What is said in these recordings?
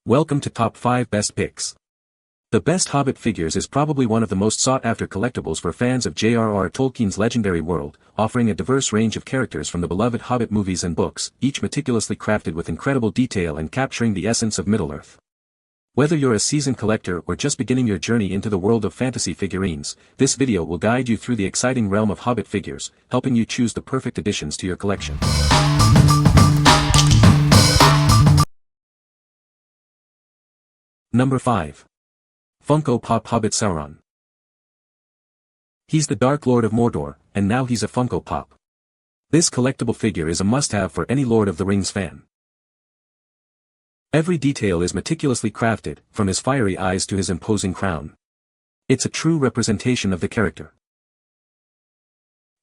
Welcome to Top 5 Best Picks. The Best Hobbit Figures is probably one of the most sought-after collectibles for fans of J.R.R. Tolkien's legendary world, offering a diverse range of characters from the beloved Hobbit movies and books, each meticulously crafted with incredible detail and capturing the essence of Middle-earth. Whether you're a seasoned collector or just beginning your journey into the world of fantasy figurines, this video will guide you through the exciting realm of Hobbit figures, helping you choose the perfect additions to your collection. Number 5. Funko Pop Hobbit Sauron. He's the Dark Lord of Mordor, and now he's a Funko Pop. This collectible figure is a must-have for any Lord of the Rings fan. Every detail is meticulously crafted, from his fiery eyes to his imposing crown. It's a true representation of the character.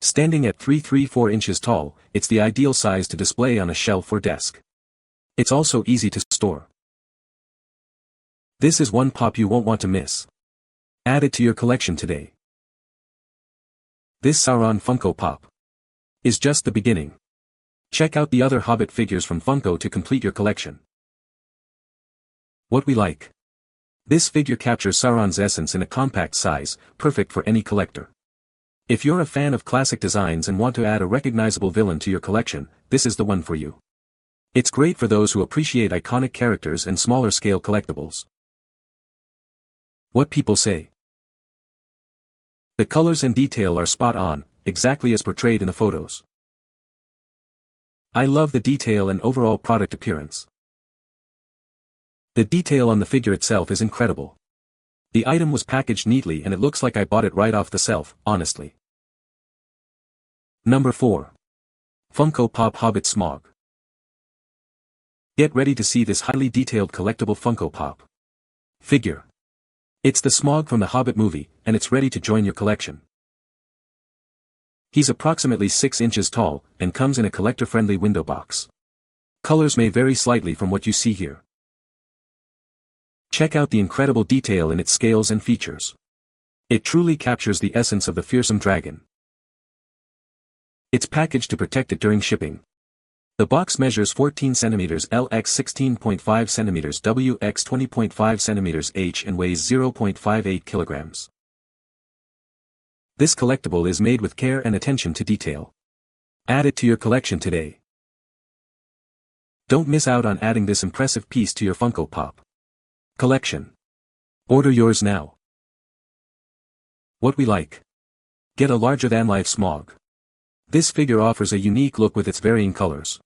Standing at 334 inches tall, it's the ideal size to display on a shelf or desk. It's also easy to store. This is one pop you won't want to miss. Add it to your collection today. This Sauron Funko Pop is just the beginning. Check out the other Hobbit figures from Funko to complete your collection. What we like. This figure captures Sauron's essence in a compact size, perfect for any collector. If you're a fan of classic designs and want to add a recognizable villain to your collection, this is the one for you. It's great for those who appreciate iconic characters and smaller scale collectibles. What people say. The colors and detail are spot on, exactly as portrayed in the photos. I love the detail and overall product appearance. The detail on the figure itself is incredible. The item was packaged neatly and it looks like I bought it right off the shelf, honestly. Number 4. Funko Pop Hobbit Smaug. Get ready to see this highly detailed collectible Funko Pop figure. It's the Smaug from the Hobbit movie, and it's ready to join your collection. He's approximately 6 inches tall, and comes in a collector-friendly window box. Colors may vary slightly from what you see here. Check out the incredible detail in its scales and features. It truly captures the essence of the fearsome dragon. It's packaged to protect it during shipping. The box measures 14 cm L x 16.5 cm W x 20.5 cm H and weighs 0.58 kg. This collectible is made with care and attention to detail. Add it to your collection today. Don't miss out on adding this impressive piece to your Funko Pop collection. Order yours now. What we like. Get a larger-than-life Smaug. This figure offers a unique look with its varying colors.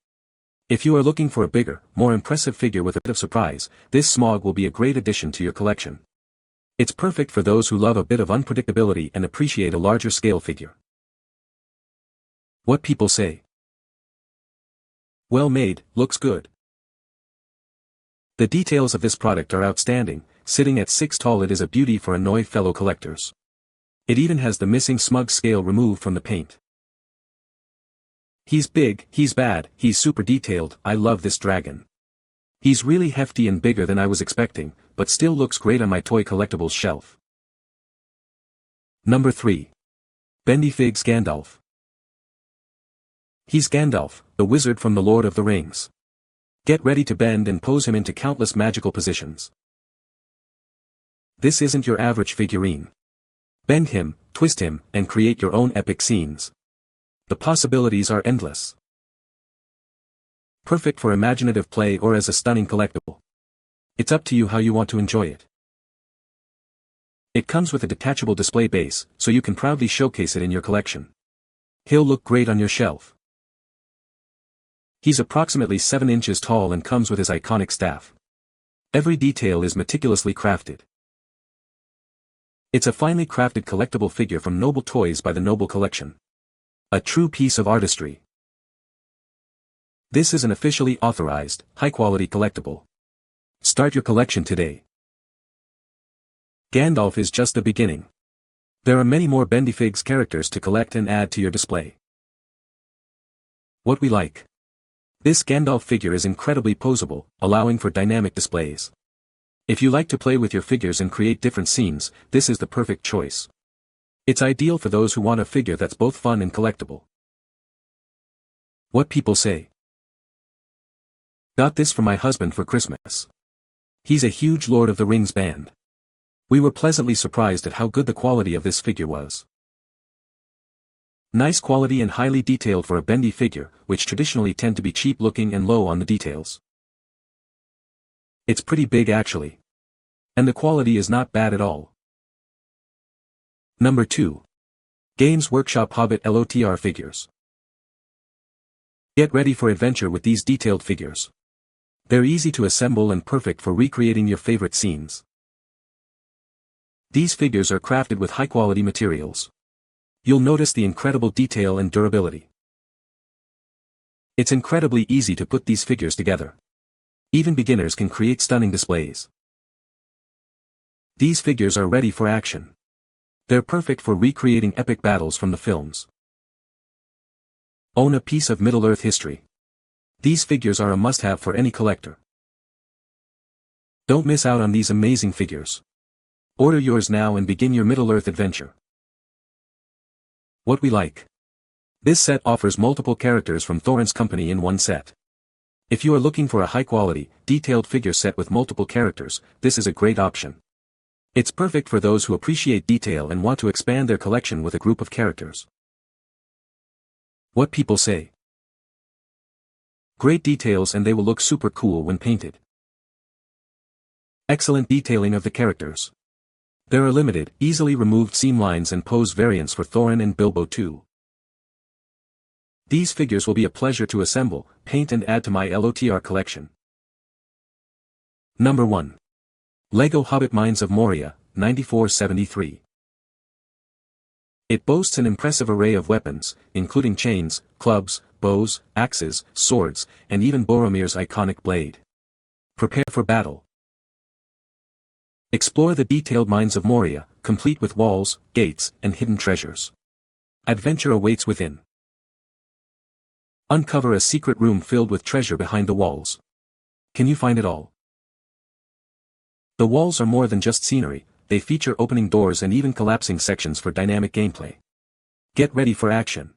If you are looking for a bigger, more impressive figure with a bit of surprise, this Smaug will be a great addition to your collection. It's perfect for those who love a bit of unpredictability and appreciate a larger scale figure. What people say. Well made, looks good. The details of this product are outstanding, sitting at 6 tall it is a beauty for annoyed fellow collectors. It even has the missing Smaug scale removed from the paint. He's big, he's bad, he's super detailed, I love this dragon. He's really hefty and bigger than I was expecting, but still looks great on my toy collectibles shelf. Number 3. BendyFigs Gandalf. He's Gandalf, the wizard from the Lord of the Rings. Get ready to bend and pose him into countless magical positions. This isn't your average figurine. Bend him, twist him, and create your own epic scenes. The possibilities are endless. Perfect for imaginative play or as a stunning collectible. It's up to you how you want to enjoy it. It comes with a detachable display base, so you can proudly showcase it in your collection. He'll look great on your shelf. He's approximately 7 inches tall and comes with his iconic staff. Every detail is meticulously crafted. It's a finely crafted collectible figure from Noble Toys by the Noble Collection. A true piece of artistry. This is an officially authorized, high-quality collectible. Start your collection today. Gandalf is just the beginning. There are many more BendyFigs characters to collect and add to your display. What we like. This Gandalf figure is incredibly posable, allowing for dynamic displays. If you like to play with your figures and create different scenes, this is the perfect choice. It's ideal for those who want a figure that's both fun and collectible. What people say. Got this from my husband for Christmas. He's a huge Lord of the Rings band. We were pleasantly surprised at how good the quality of this figure was. Nice quality and highly detailed for a bendy figure, which traditionally tend to be cheap looking and low on the details. It's pretty big actually. And the quality is not bad at all. Number 2. Games Workshop Hobbit LOTR Figures. Get ready for adventure with these detailed figures. They're easy to assemble and perfect for recreating your favorite scenes. These figures are crafted with high-quality materials. You'll notice the incredible detail and durability. It's incredibly easy to put these figures together. Even beginners can create stunning displays. These figures are ready for action. They're perfect for recreating epic battles from the films. Own a piece of Middle-earth history. These figures are a must-have for any collector. Don't miss out on these amazing figures. Order yours now and begin your Middle-earth adventure. What we like. This set offers multiple characters from Thorin's company in one set. If you are looking for a high-quality, detailed figure set with multiple characters, this is a great option. It's perfect for those who appreciate detail and want to expand their collection with a group of characters. What people say. Great details and they will look super cool when painted. Excellent detailing of the characters. There are limited, easily removed seam lines and pose variants for Thorin and Bilbo too. These figures will be a pleasure to assemble, paint and add to my LOTR collection. Number 1. LEGO Hobbit Mines of Moria, 9473. It boasts an impressive array of weapons, including chains, clubs, bows, axes, swords, and even Boromir's iconic blade. Prepare for battle. Explore the detailed mines of Moria, complete with walls, gates, and hidden treasures. Adventure awaits within. Uncover a secret room filled with treasure behind the walls. Can you find it all? The walls are more than just scenery, they feature opening doors and even collapsing sections for dynamic gameplay. Get ready for action.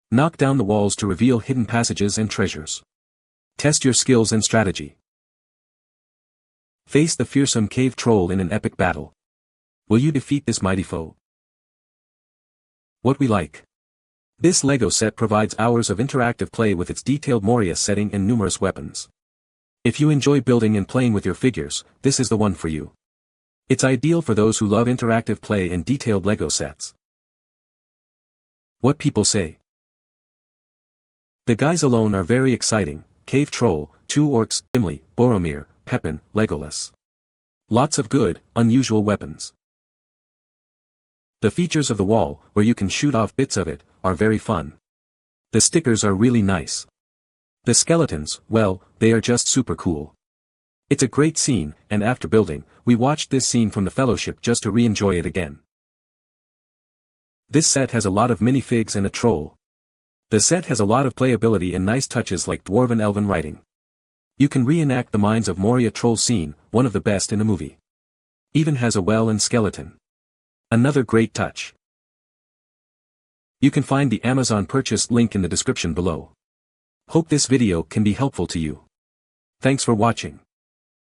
Knock down the walls to reveal hidden passages and treasures. Test your skills and strategy. Face the fearsome cave troll in an epic battle. Will you defeat this mighty foe? What we like. This LEGO set provides hours of interactive play with its detailed Moria setting and numerous weapons. If you enjoy building and playing with your figures, this is the one for you. It's ideal for those who love interactive play and detailed LEGO sets. What people say. The guys alone are very exciting: Cave Troll, 2 orcs, Gimli, Boromir, Pippin, Legolas. Lots of good, unusual weapons. The features of the wall, where you can shoot off bits of it, are very fun. The stickers are really nice. The skeletons, well, they are just super cool. It's a great scene, and after building, we watched this scene from the Fellowship just to re-enjoy it again. This set has a lot of minifigs and a troll. The set has a lot of playability and nice touches like dwarven elven writing. You can reenact the Mines of Moria troll scene, one of the best in the movie. Even has a well and skeleton. Another great touch. You can find the Amazon purchase link in the description below. Hope this video can be helpful to you. Thanks for watching.